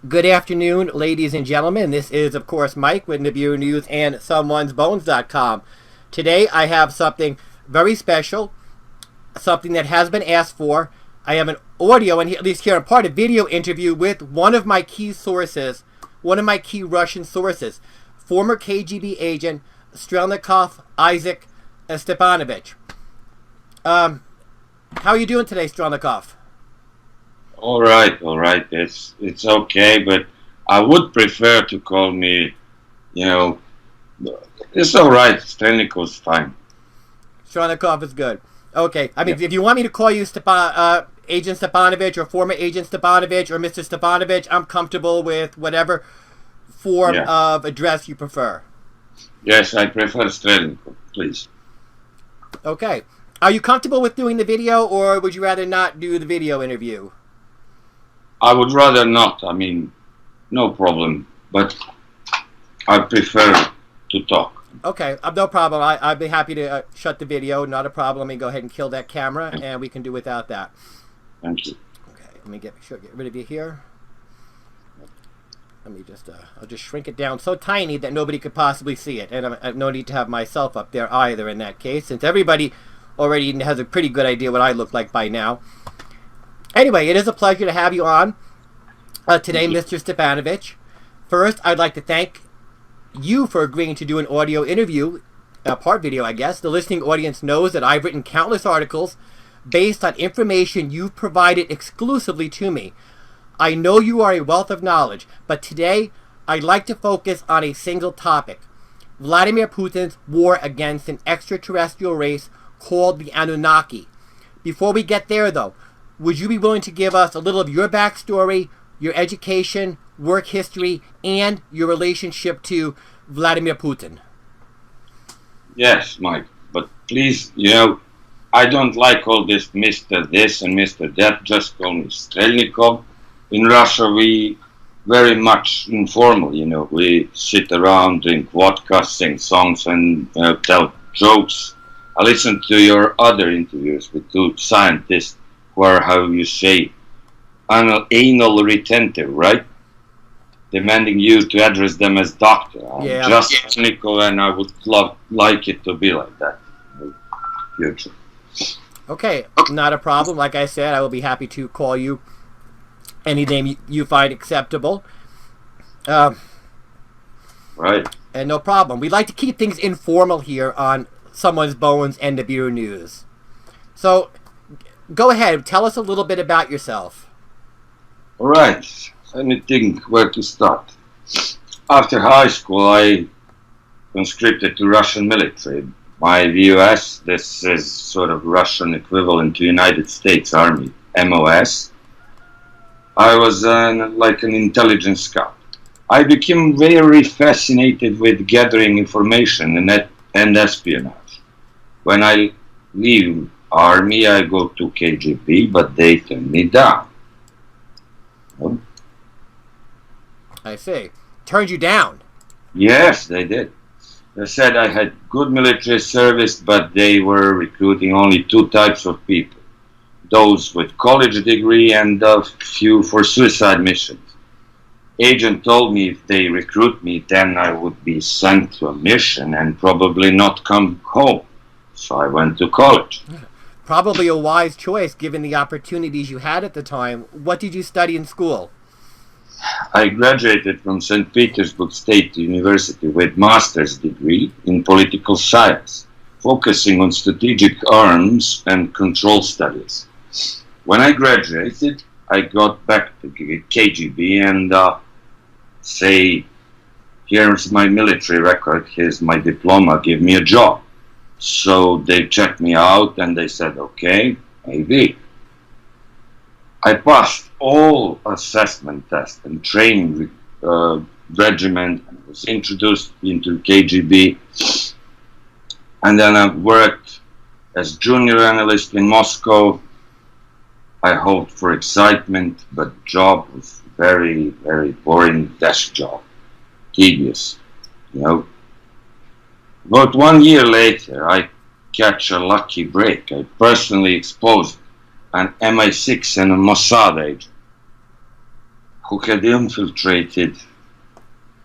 Good afternoon, ladies and gentlemen. This is, of course, Mike with Nibiru News and Someone'sBones.com. Today, I have something very special, something that has been asked for. I have an audio, and at least here, a part of video interview with one of my key sources, one of my key Russian sources, former KGB agent Strelnikov Isaac Stepanovich. How are you doing today, Strelnikov? All right. It's okay, but I would prefer to call me, you know, it's all right. Strelnikov's fine. Strelnikov is good. Okay. I mean, if you want me to call you Agent Stepanovich or former Agent Stepanovich or Mr. Stepanovich, I'm comfortable with whatever form of address you prefer. Yes, I prefer Strelnikov, please. Okay. Are you comfortable with doing the video, or would you rather not do the video interview? I would rather not. I mean, no problem, but I prefer to talk. Okay, no problem. I'd be happy to shut the video. Not a problem. Let me go ahead and kill that camera, and we can do without that. Thank you. Okay, let me get rid of you here. Let me just, I'll just shrink it down so tiny that nobody could possibly see it. And I have no need to have myself up there either in that case, since everybody already has a pretty good idea what I look like by now. Anyway, it is a pleasure to have you on today, Mr. Stepanovich. First, I'd like to thank you for agreeing to do an audio interview, part video, I guess. The listening audience knows that I've written countless articles based on information you've provided exclusively to me. I know you are a wealth of knowledge, but today I'd like to focus on a single topic: Vladimir Putin's war against an extraterrestrial race called the Anunnaki. Before we get there, though, would you be willing to give us a little of your backstory, your education, work history, and your relationship to Vladimir Putin? Yes, Mike, but please, I don't like all this Mr. This and Mr. That. Just call me Strelnikov. In Russia, we very much informal, we sit around, drink vodka, sing songs, and tell jokes. I listened to your other interviews with two scientists who are, how you say, anal retentive, right? Demanding you to address them as doctor. Yeah. Just Nico, and I would like it to be like that in the future. Okay, not a problem. Like I said, I will be happy to call you any name you find acceptable. Right. And no problem. We like to keep things informal here on Someone's Bones and Nibiru News. So, go ahead. Tell us a little bit about yourself. All right. Let me think where to start. After high school, I conscripted to Russian military. My VUS, this is sort of Russian equivalent to United States Army, MOS. I was like an intelligence scout. I became very fascinated with gathering information and espionage. When I leave Army, I go to KGB, but they turn me down. I see. Turned you down? Yes, they did. They said I had good military service, but they were recruiting only two types of people: those with college degree and a few for suicide missions. Agent told me if they recruit me, then I would be sent to a mission and probably not come home. So I went to college. Probably a wise choice given the opportunities you had at the time. What did you study in school? I graduated from St. Petersburg State University with master's degree in political science, focusing on strategic arms and control studies. When I graduated, I got back to KGB and say, here's my military record, here's my diploma, give me a job. So they checked me out and they said, okay, maybe. I passed all assessment tests and training regiment and was introduced into KGB. And then I worked as junior analyst in Moscow. I hoped for excitement, but job was very, very boring desk job. Tedious, About 1 year later, I catch a lucky break. I personally exposed an MI6 and a Mossad agent. who had infiltrated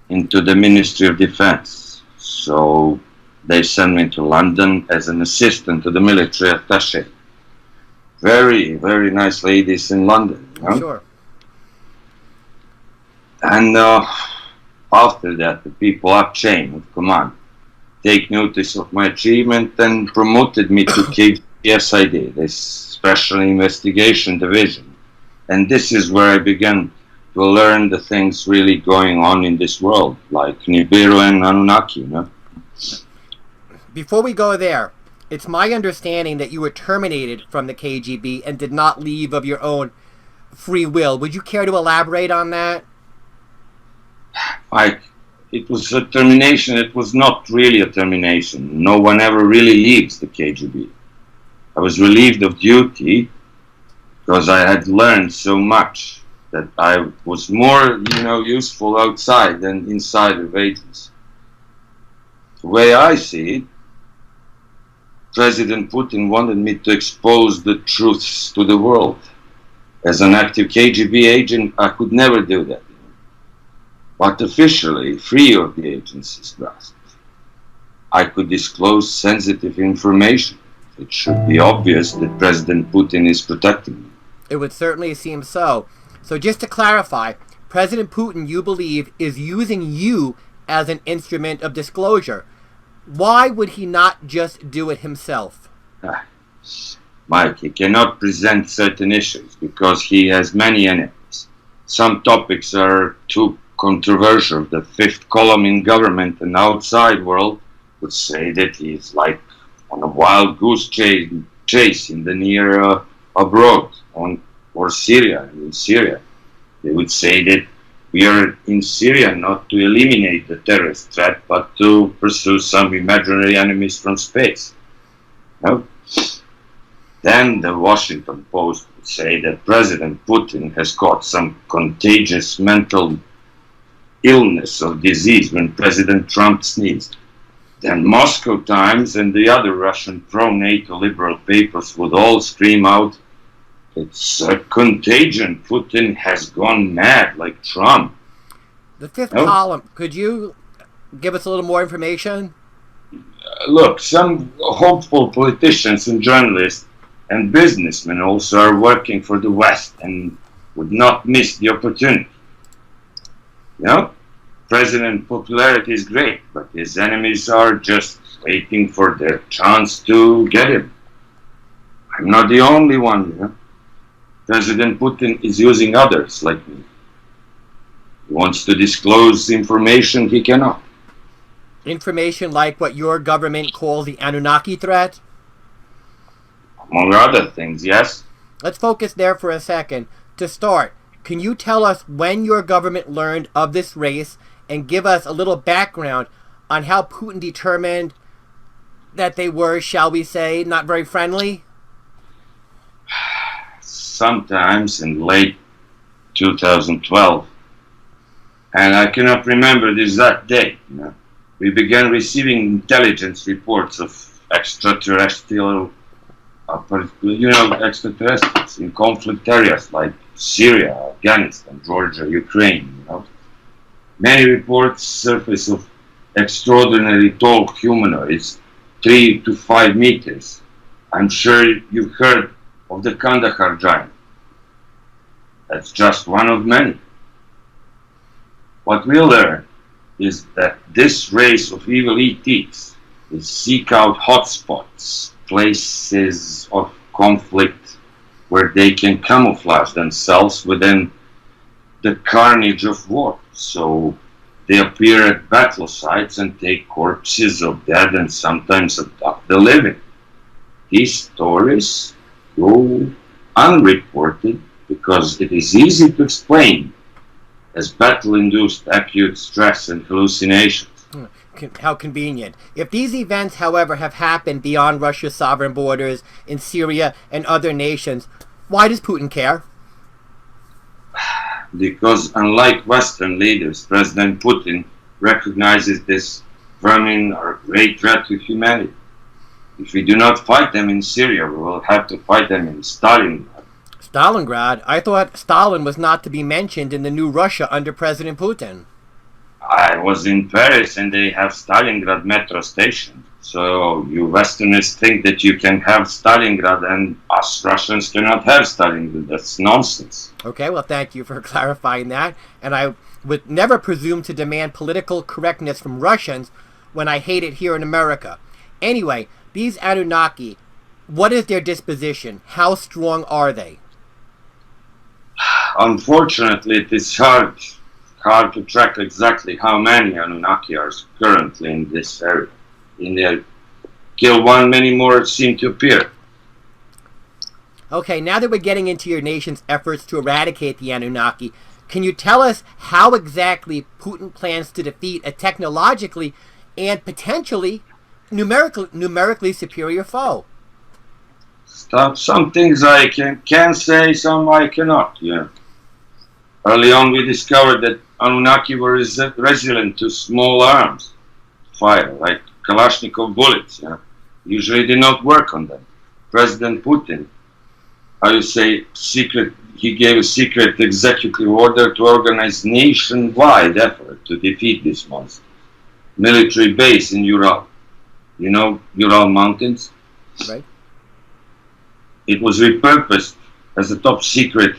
into the Ministry of Defense. So they sent me to London as an assistant to the military attaché. Very, very nice ladies in London. You know? Sure. And after that, the people up chain of command take notice of my achievement and promoted me to KGB, this Special Investigation Division. And this is where I began to learn the things really going on in this world, like Nibiru and Anunnaki, you know. Before we go there, it's my understanding that you were terminated from the KGB and did not leave of your own free will. Would you care to elaborate on that? It was a termination. It was not really a termination. No one ever really leaves the KGB. I was relieved of duty because I had learned so much that I was more, useful outside than inside of agency. The way I see it, President Putin wanted me to expose the truths to the world. As an active KGB agent, I could never do that. But officially, free of the agency's grasp, I could disclose sensitive information. It should be obvious that President Putin is protecting me. It would certainly seem so. So just to clarify, President Putin, you believe, is using you as an instrument of disclosure. Why would he not just do it himself? Mike, he cannot present certain issues because he has many enemies. Some topics are too controversial. The fifth column in government and outside world would say that he's like on a wild goose chase in the near abroad, or Syria. In Syria, they would say that we are in Syria not to eliminate the terrorist threat, but to pursue some imaginary enemies from space. No? Then the Washington Post would say that President Putin has caught some contagious mental illness or disease when President Trump sneezed. Then Moscow Times and the other Russian pro-NATO liberal papers would all scream out, "It's a contagion. Putin has gone mad like Trump." The fifth column, could you give us a little more information? Look, some hopeful politicians and journalists and businessmen also are working for the West and would not miss the opportunity. President popularity is great, but his enemies are just waiting for their chance to get him. I'm not the only one. President Putin is using others like me. He wants to disclose information he cannot. Information like what your government calls the Anunnaki threat? Among other things, yes. Let's focus there for a second. To start, can you tell us when your government learned of this race and give us a little background on how Putin determined that they were, shall we say, not very friendly? Sometimes in late 2012, and I cannot remember the exact date, we began receiving intelligence reports of extraterrestrials in conflict areas like Syria, Afghanistan, Georgia, Ukraine. Many reports surface of extraordinarily tall humanoids, 3 to 5 meters. I'm sure you've heard of the Kandahar giant. That's just one of many. What we learn is that this race of evil ETs will seek out hotspots, places of conflict where they can camouflage themselves within the carnage of war. So they appear at battle sites and take corpses of dead and sometimes abduct the living. These stories go unreported because it is easy to explain as battle-induced acute stress and hallucinations. How convenient. If these events, however, have happened beyond Russia's sovereign borders in Syria and other nations, why does Putin care? Because unlike Western leaders, President Putin recognizes this vermin are a great threat to humanity. If we do not fight them in Syria, we will have to fight them in Stalingrad. Stalingrad? I thought Stalin was not to be mentioned in the new Russia under President Putin. I was in Paris and they have Stalingrad metro station. So you Westerners think that you can have Stalingrad and us Russians cannot have Stalingrad. That's nonsense. Okay, well, thank you for clarifying that. And I would never presume to demand political correctness from Russians when I hate it here in America. Anyway, these Anunnaki, what is their disposition? How strong are they? Unfortunately, it is hard to track exactly how many Anunnaki are currently in this area. In the kill one, many more seem to appear. Okay, now that we're getting into your nation's efforts to eradicate the Anunnaki, can you tell us how exactly Putin plans to defeat a technologically and potentially numerically superior foe? Some things I can say, some I cannot. Yeah. Early on, we discovered that Anunnaki were resilient to small arms fire, like Kalashnikov bullets. Yeah. Usually did not work on them. President Putin, he gave a secret executive order to organize nationwide effort to defeat this monster. Military base in Ural. You know Ural Mountains? Right. It was repurposed as a top secret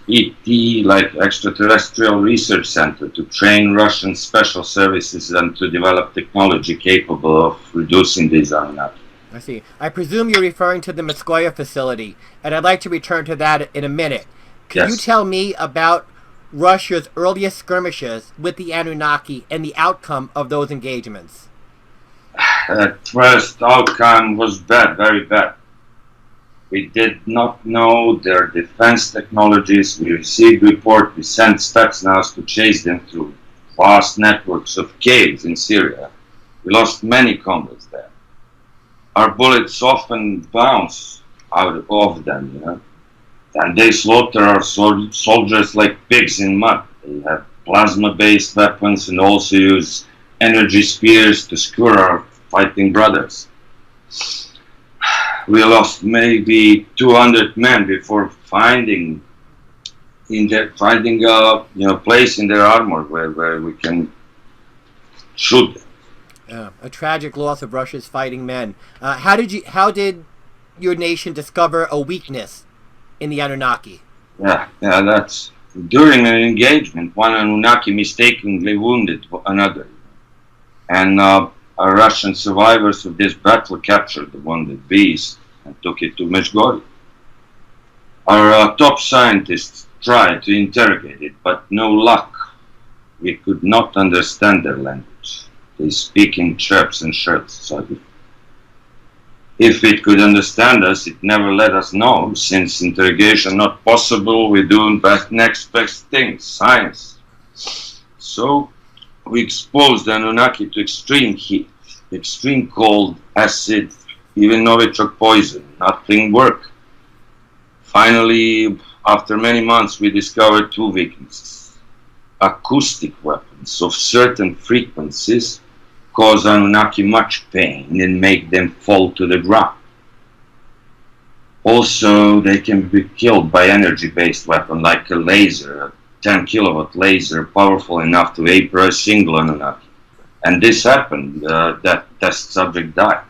ET, like extraterrestrial research center, to train Russian special services and to develop technology capable of reducing these Anunnaki. I see. I presume you're referring to the Moskoya facility, and I'd like to return to that in a minute. Can you tell me about Russia's earliest skirmishes with the Anunnaki and the outcome of those engagements? At first, outcome was bad, very bad. We did not know their defense technologies. We received report. We sent Spetsnaz to chase them through vast networks of caves in Syria. We lost many combats there. Our bullets often bounce out of them, you know. And they slaughter our soldiers like pigs in mud. They have plasma-based weapons and also use energy spears to skewer our fighting brothers. We lost maybe 200 men before finding a place in their armor where we can shoot them. A tragic loss of Russia's fighting men. How did your nation discover a weakness in the Anunnaki? Yeah, that's during an engagement. One Anunnaki mistakenly wounded another, and our Russian survivors of this battle captured the wounded beast and took it to Medjugorje. Our top scientists tried to interrogate it, but no luck. We could not understand their language. They speak in chirps and shirts. So if it could understand us, it never let us know. Since interrogation not possible, we do next best things, science. So we exposed the Anunnaki to extreme heat, extreme cold, acid, even Novichok poison. Nothing worked. Finally, after many months, we discovered two weaknesses. Acoustic weapons of certain frequencies cause Anunnaki much pain and make them fall to the ground. Also, they can be killed by energy-based weapon like a laser, a 10 kilowatt laser, powerful enough to vapor a single Anunnaki. And this happened. That test subject died.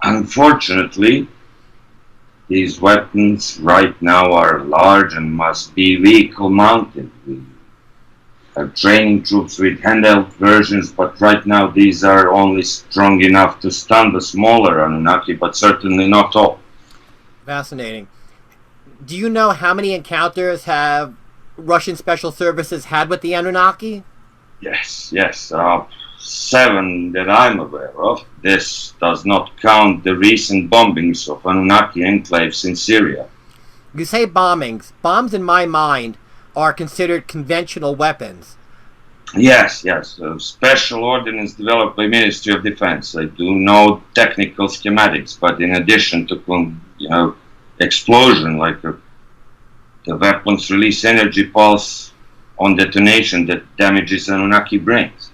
Unfortunately, these weapons right now are large and must be vehicle-mounted. We are training troops with handheld versions, but right now these are only strong enough to stun the smaller Anunnaki, but certainly not all. Fascinating. Do you know how many encounters have Russian special services had with the Anunnaki? Yes. 7 that I'm aware of. This does not count the recent bombings of Anunnaki enclaves in Syria. You say bombings. Bombs, in my mind, are considered conventional weapons. Yes. Special ordnance developed by Ministry of Defense. I do know technical schematics, but in addition to explosion, like the weapons release energy pulse on detonation that damages Anunnaki brains.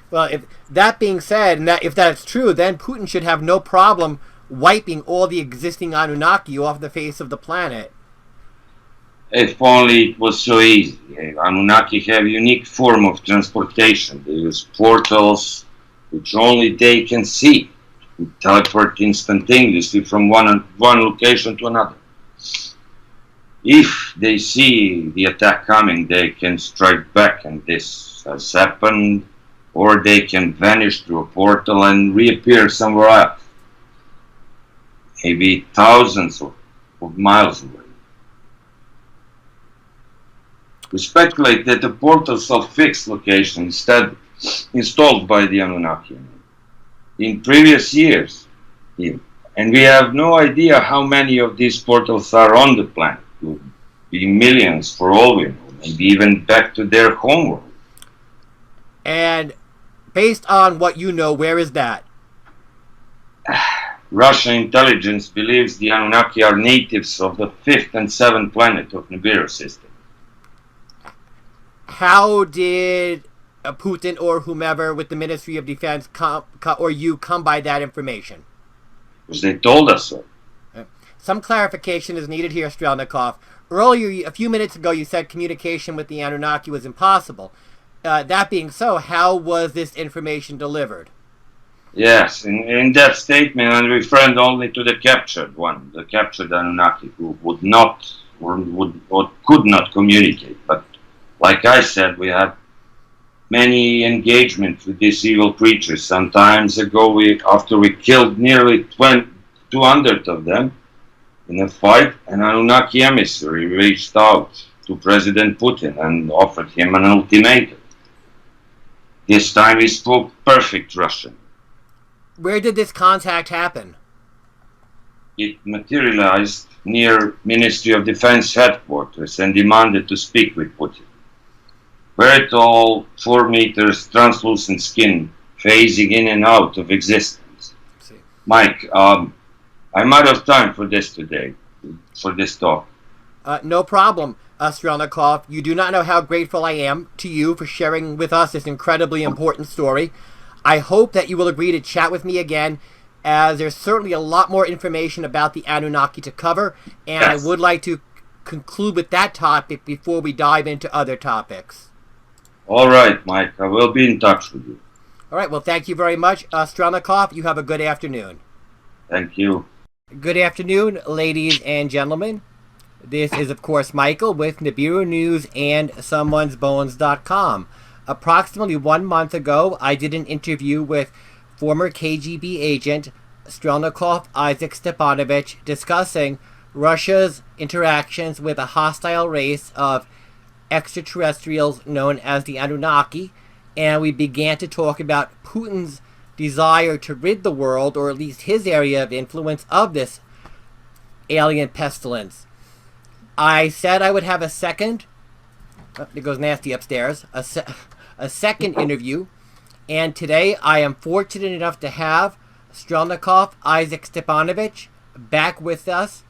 Well, if that being said, and if that's true, then Putin should have no problem wiping all the existing Anunnaki off the face of the planet. If only it was so easy. Anunnaki have a unique form of transportation. They use portals which only they can see. They teleport instantaneously from one location to another. If they see the attack coming, they can strike back, and this has happened, or they can vanish through a portal and reappear somewhere else, maybe thousands of miles away. We speculate that the portals are fixed locations instead installed by the Anunnaki in previous years, and we have no idea how many of these portals are on the planet. It could be millions for all we know, maybe even back to their homeworld. And based on what you know, where is that? Russian intelligence believes the Anunnaki are natives of the 5th and 7th planet of Nibiru system. How did Putin or whomever with the Ministry of Defense come by that information? Because they told us so. Some clarification is needed here, Strelnikov. Earlier, a few minutes ago, you said communication with the Anunnaki was impossible. That being so, how was this information delivered? Yes, in that statement, I referred only to the captured one, the captured Anunnaki, who would not or could not communicate. But like I said, we had many engagements with these evil creatures. Some times ago, after we killed nearly 200 of them in a fight, an Anunnaki emissary reached out to President Putin and offered him an ultimatum. This time he spoke perfect Russian. Where did this contact happen? It materialized near Ministry of Defense headquarters and demanded to speak with Putin. Very tall, 4 meters, translucent skin, phasing in and out of existence. Mike, I'm out of time for this today, for this talk. No problem, Strelnikov. You do not know how grateful I am to you for sharing with us this incredibly important story. I hope that you will agree to chat with me again, as there's certainly a lot more information about the Anunnaki to cover, and yes. I would like to conclude with that topic before we dive into other topics. All right, Mike. I will be in touch with you. All right. Well, thank you very much, Strelnikov. You have a good afternoon. Thank you. Good afternoon, ladies and gentlemen. This is, of course, Michael with Nibiru News and Someone'sBones.com. Approximately 1 month ago, I did an interview with former KGB agent Strelnikov Isaac Stepanovich discussing Russia's interactions with a hostile race of extraterrestrials known as the Anunnaki, and we began to talk about Putin's desire to rid the world, or at least his area of influence, of this alien pestilence. I said I would have a second, it goes nasty upstairs, a second interview, and today I am fortunate enough to have Strelnikov Isaac Stepanovich back with us,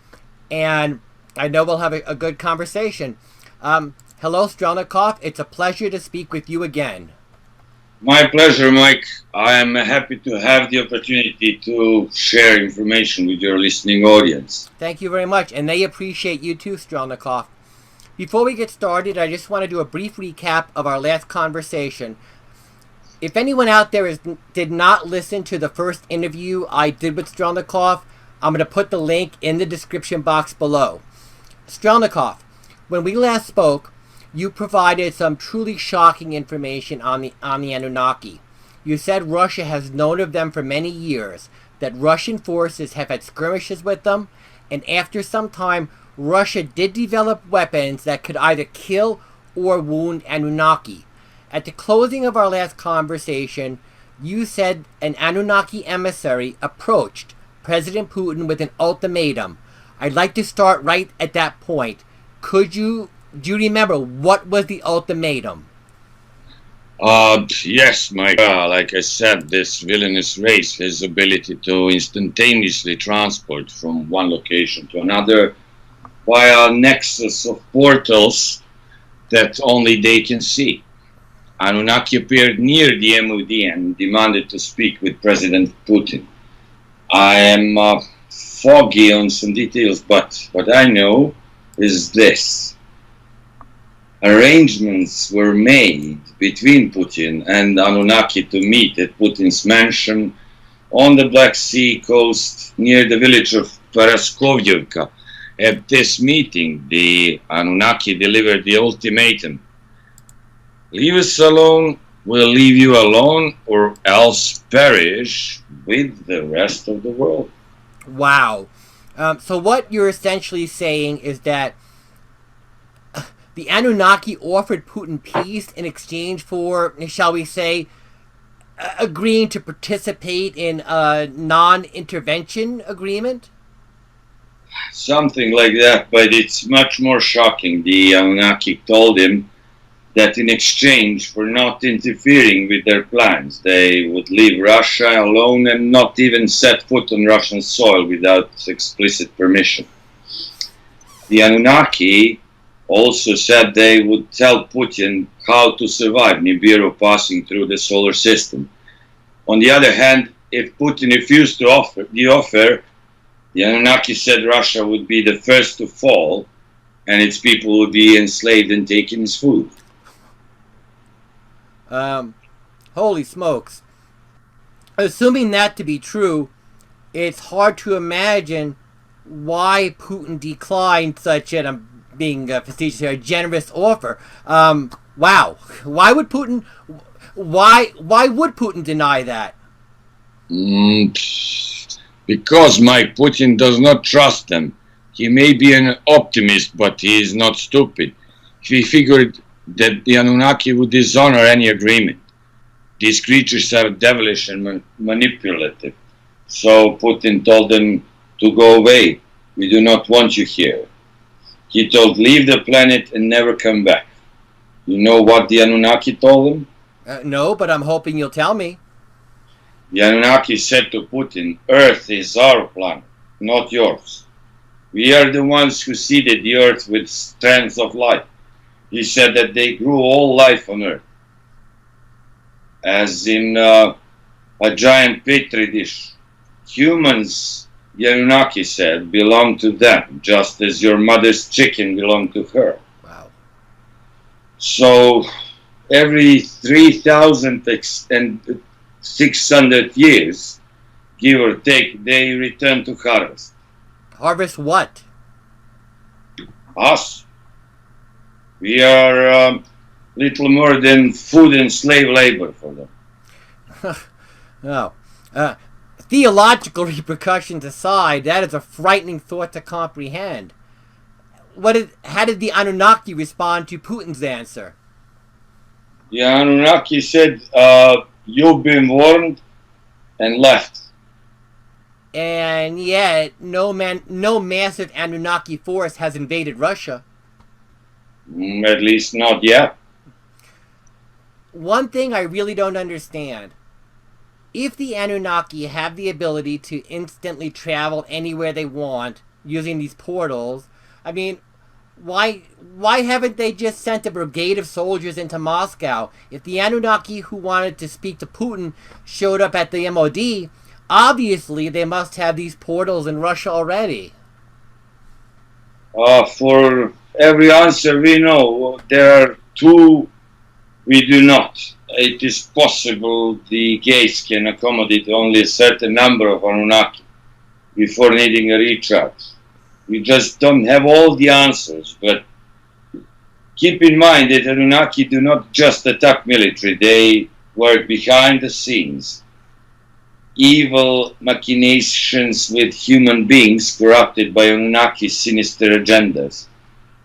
and I know we'll have a good conversation. Hello, Strelnikov. It's a pleasure to speak with you again. My pleasure, Mike. I am happy to have the opportunity to share information with your listening audience. Thank you very much, and they appreciate you too, Strelnikov. Before we get started, I just want to do a brief recap of our last conversation. If anyone out there did not listen to the first interview I did with Strelnikov, I'm going to put the link in the description box below. Strelnikov, when we last spoke, you provided some truly shocking information on the Anunnaki. You said Russia has known of them for many years, that Russian forces have had skirmishes with them, and after some time, Russia did develop weapons that could either kill or wound Anunnaki. At the closing of our last conversation, you said an Anunnaki emissary approached President Putin with an ultimatum. I'd like to start right at that point. Do you remember what was the ultimatum? Yes, Mike. Like I said, this villainous race has ability to instantaneously transport from one location to another via a nexus of portals that only they can see. Anunnaki appeared near the MOD and demanded to speak with President Putin. I am foggy on some details, but what I know is this. Arrangements were made between Putin and Anunnaki to meet at Putin's mansion on the Black Sea coast near the village of Paraskovivka. At this meeting, the Anunnaki delivered the ultimatum. Leave us alone, we'll leave you alone, or else perish with the rest of the world. Wow. So what you're essentially saying is that the Anunnaki offered Putin peace in exchange for, shall we say, agreeing to participate in a non-intervention agreement? Something like that, but it's much more shocking. The Anunnaki told him that in exchange for not interfering with their plans, they would leave Russia alone and not even set foot on Russian soil without explicit permission. The Anunnaki also said they would tell Putin how to survive Nibiru passing through the solar system. On the other hand, if Putin refused to offer the Anunnaki said Russia would be the first to fall and its people would be enslaved and taken as food. Holy smokes. Assuming that to be true, it's hard to imagine why Putin declined such an, being facetious here, a generous offer. Wow. Why would Putin deny that? Because Mike Putin does not trust them. He may be an optimist, but he is not stupid. He figured that the Anunnaki would dishonor any agreement. These creatures are devilish and manipulative. So Putin told them to go away. We do not want you here. He told, leave the planet and never come back. You know what the Anunnaki told him? No, but I'm hoping you'll tell me. The Anunnaki said to Putin, Earth is our planet, not yours. We are the ones who seeded the Earth with strands of life. He said that they grew all life on Earth. As in a giant petri dish. Humans, the Anunnaki said, belong to them, just as your mother's chicken belonged to her. Wow. So every 3,600 years, give or take, they return to harvest. Harvest what? Us. We are little more than food and slave labor for them. Oh. Theological repercussions aside, that is a frightening thought to comprehend. How did the Anunnaki respond to Putin's answer? The Anunnaki said, you've been warned, and left. And yet, no massive Anunnaki force has invaded Russia. At least not yet. One thing I really don't understand. If the Anunnaki have the ability to instantly travel anywhere they want using these portals, I mean, why haven't they just sent a brigade of soldiers into Moscow? If the Anunnaki who wanted to speak to Putin showed up at the MOD, obviously they must have these portals in Russia already. For every answer we know, there are two we do not. It is possible the gates can accommodate only a certain number of Anunnaki before needing a recharge. We just don't have all the answers, but keep in mind that Anunnaki do not just attack military, they work behind the scenes. Evil machinations with human beings corrupted by Anunnaki's sinister agendas.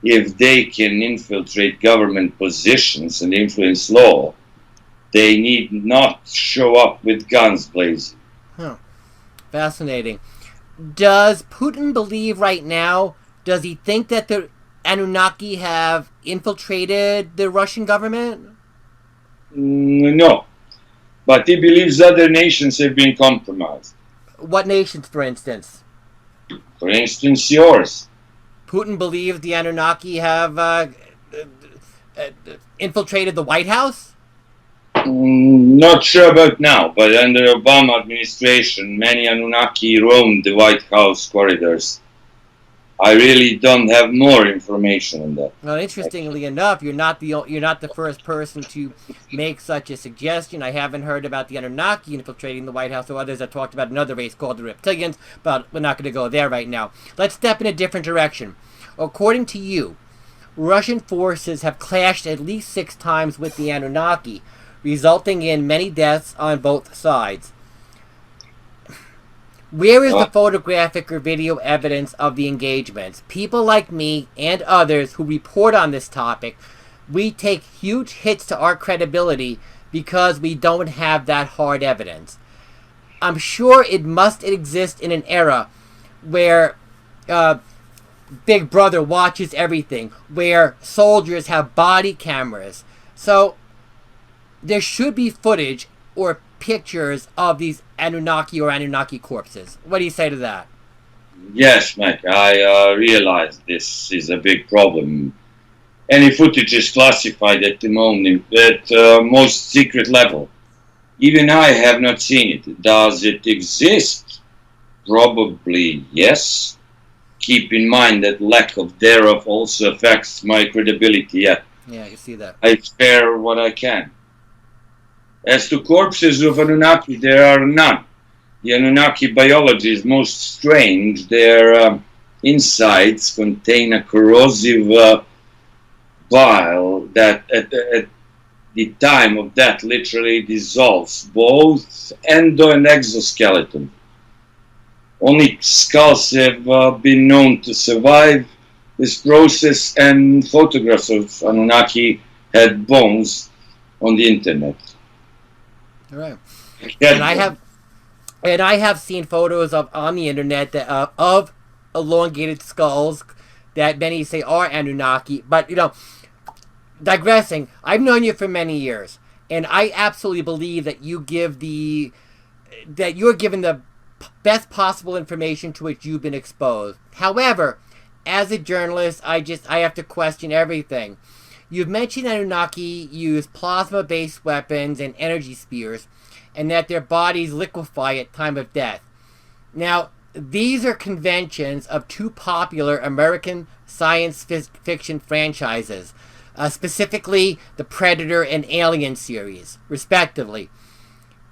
If they can infiltrate government positions and influence law, they need not show up with guns blazing. Huh. Fascinating. Does Putin believe right now, does he think that the Anunnaki have infiltrated the Russian government? No. But he believes other nations have been compromised. What nations, for instance? For instance, yours. Putin believes the Anunnaki have infiltrated the White House? Not sure about now, but under Obama administration, many Anunnaki roamed the White House corridors. I really don't have more information on that. Well, interestingly enough, you're not the first person to make such a suggestion. I haven't heard about the Anunnaki infiltrating the White House, or others that talked about another race called the Reptilians, but we're not going to go there right now. Let's step in a different direction. According to you, Russian forces have clashed at least 6 times with the Anunnaki, resulting in many deaths on both sides. Where is the photographic or video evidence of the engagements? People like me and others who report on this topic, we take huge hits to our credibility because we don't have that hard evidence. I'm sure it must exist in an era where Big Brother watches everything, where soldiers have body cameras. So there should be footage or pictures of these Anunnaki or Anunnaki corpses. What do you say to that? Yes, Mike, I realize this is a big problem. Any footage is classified at the moment at most secret level. Even I have not seen it. Does it exist? Probably yes. Keep in mind that lack of thereof also affects my credibility. Yeah, I can see that. I spare what I can. As to corpses of Anunnaki, there are none. The Anunnaki biology is most strange. Their insides contain a corrosive bile that at the time of death literally dissolves both endo and exoskeleton. Only skulls have been known to survive this process, and photographs of Anunnaki head bones on the internet. All right. And I have seen photos on the internet that, of elongated skulls that many say are Anunnaki. But digressing, I've known you for many years, and I absolutely believe that you're given the best possible information to which you've been exposed. However, as a journalist, I have to question everything. You've mentioned Anunnaki use plasma-based weapons and energy spears, and that their bodies liquefy at time of death. Now, these are conventions of 2 popular American science fiction franchises, specifically the Predator and Alien series, respectively.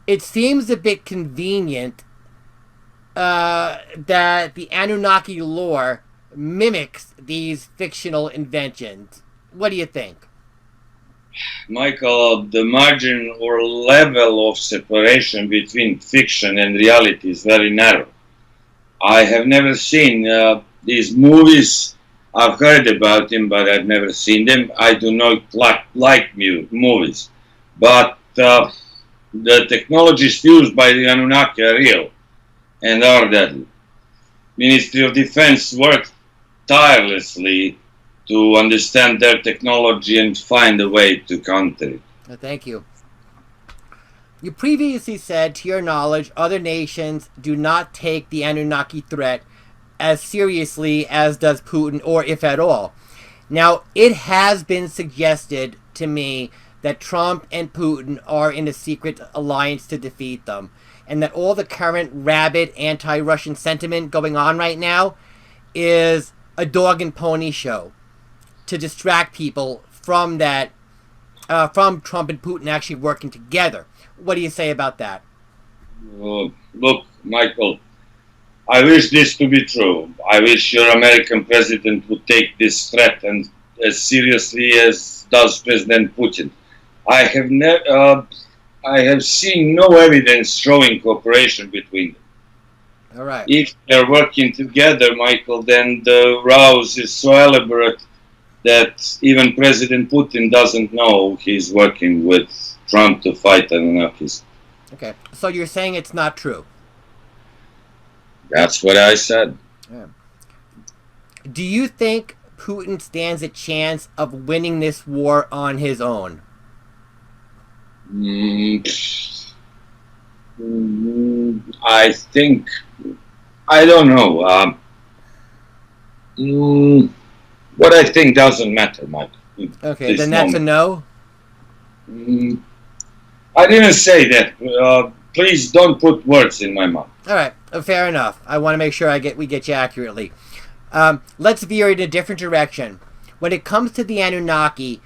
It seems a bit convenient that the Anunnaki lore mimics these fictional inventions. What do you think? Michael, the margin or level of separation between fiction and reality is very narrow. I have never seen these movies. I've heard about them, but I've never seen them. I do not like movies. But the technologies used by the Anunnaki are real and are deadly. Ministry of Defense worked tirelessly to understand their technology and find a way to counter it. Thank you. You previously said, to your knowledge, other nations do not take the Anunnaki threat as seriously as does Putin, or if at all. Now, it has been suggested to me that Trump and Putin are in a secret alliance to defeat them, and that all the current rabid anti-Russian sentiment going on right now is a dog and pony show to distract people from that, from Trump and Putin actually working together. What do you say about that? Look, Michael, I wish this to be true. I wish your American president would take this threat and as seriously as does President Putin. I have seen no evidence showing cooperation between them. All right. If they're working together, Michael, then the rouse is so elaborate that even President Putin doesn't know he's working with Trump to fight Anunnakis. Okay, so you're saying it's not true? That's what I said. Yeah. Do you think Putin stands a chance of winning this war on his own? I think, I don't know. What I think doesn't matter, Mike. Okay, then that's a no? I didn't say that. Please don't put words in my mouth. All right, fair enough. I want to make sure we get you accurately. Let's veer in a different direction. When it comes to the Anunnaki,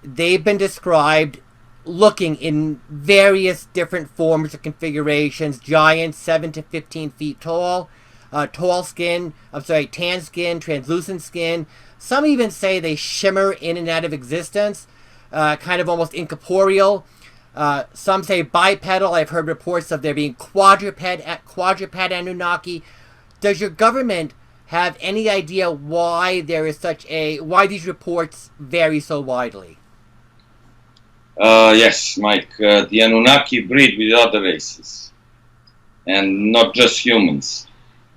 they've been described looking in various different forms and configurations. Giants, 7 to 15 feet tall, tan skin, translucent skin. Some even say they shimmer in and out of existence, kind of almost incorporeal. Some say bipedal. I've heard reports of there being quadruped Anunnaki. Does your government have any idea why why these reports vary so widely? Yes, Mike. The Anunnaki breed with other races, and not just humans.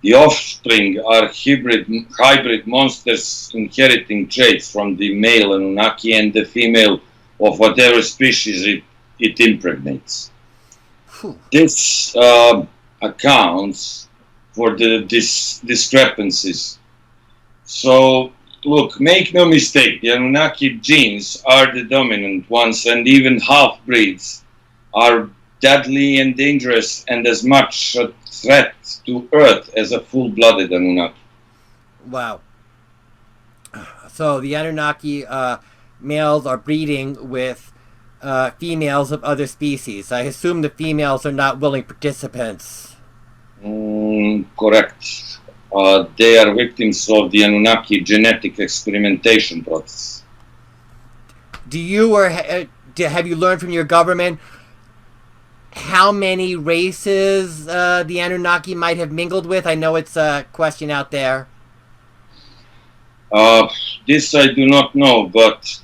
The offspring are hybrid monsters inheriting traits from the male Anunnaki and the female of whatever species it impregnates. This accounts for the discrepancies. So, look, make no mistake, the Anunnaki genes are the dominant ones, and even half-breeds are deadly and dangerous and as much a threat to Earth as a full-blooded Anunnaki. Wow. So the Anunnaki males are breeding with females of other species. I assume the females are not willing participants. Correct. They are victims of the Anunnaki genetic experimentation process. Do you have you learned from your government how many races the Anunnaki might have mingled with? I know it's a question out there. This I do not know, but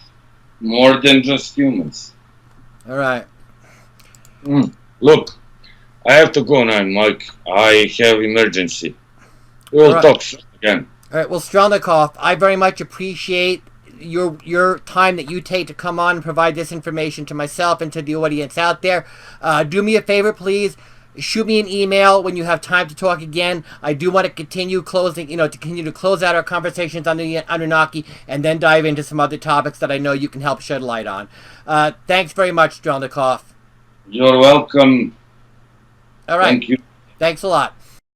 more than just humans. All right. Look, I have to go now, Mike. I have emergency. We'll talk again. All right. Well, Strelnikov, I very much appreciate your time that you take to come on and provide this information to myself and to the audience out there. Do me a favor, please. Shoot me an email when you have time to talk again. I do want to continue to close out our conversations on the Anunnaki and then dive into some other topics that I know you can help shed light on. Thanks very much, Strelnikov. You're welcome. All right. Thank you. Thanks a lot.